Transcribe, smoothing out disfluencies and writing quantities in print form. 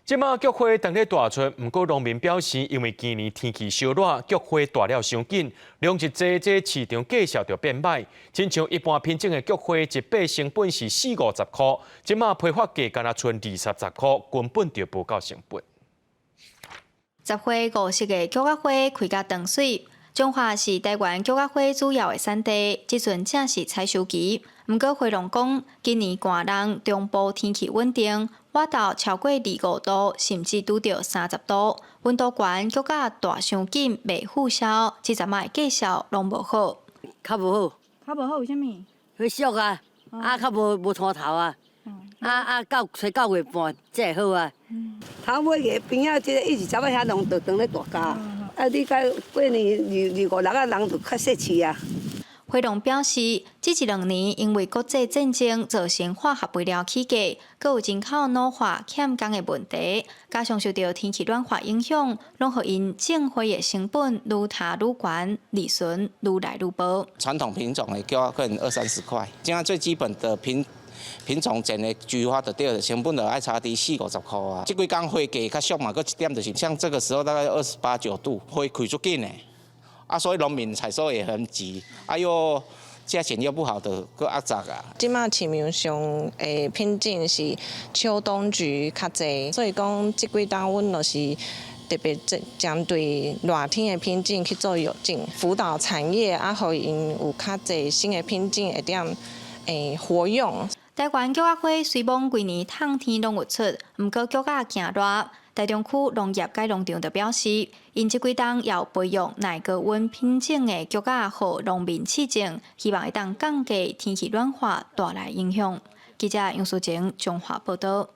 即马菊花当咧大出，不过农民表示，因为今年天气烧热，菊花大了伤紧，量一济，这市场价销就变歹。亲像一般品种的菊花，一把成本是40-50块，即马批发价敢若剩20-30块，根本就无够成本。十花五色的菊花花开甲长水，中华是台湾菊花花主要的产地，即阵正是采收期。毋过花农讲，今年寒冷，中部天气稳定，热到超过25度，甚至拄到30度，温度悬，菊甲大伤紧，袂复销，即阵卖价销拢无好。较无好，较无好为虾米？会俗啊，较无摊头啊，吹9月半才会好啊。头尾个边仔即个一直走到遐人就当咧大家，你甲过年25、26啊，人就较泄气啊。花农表示，这1-2年因为国际战争造成化学肥料起价，搁有人口老化欠工的问题，加上受到天气暖化影响，拢互因种花的成本愈踏愈悬，利润愈来愈薄。传统品种的叫可能20-30块，现在最基本的品种种的菊花的对成本就爱差低40-50块啊。这几天花价较俗嘛，搁一点就是像这个时候大概28、9度，花开足紧的。所以农民采收也很急，又价钱又不好的，搁压榨啊。即马市面上的品种是秋冬菊较济，所以讲即几冬阮就是特别针对热天的品种去做药种，辅导产业，互因有较济新的品种会点活用。台湾菊花花虽望规年冬天拢有出，毋过菊仔惊热。台中区农业改农场就表示，因即几冬要培育耐高温品种的菊仔，互农民试种，希望会当降低天气暖化带来影响。记者杨淑晴，中华报道。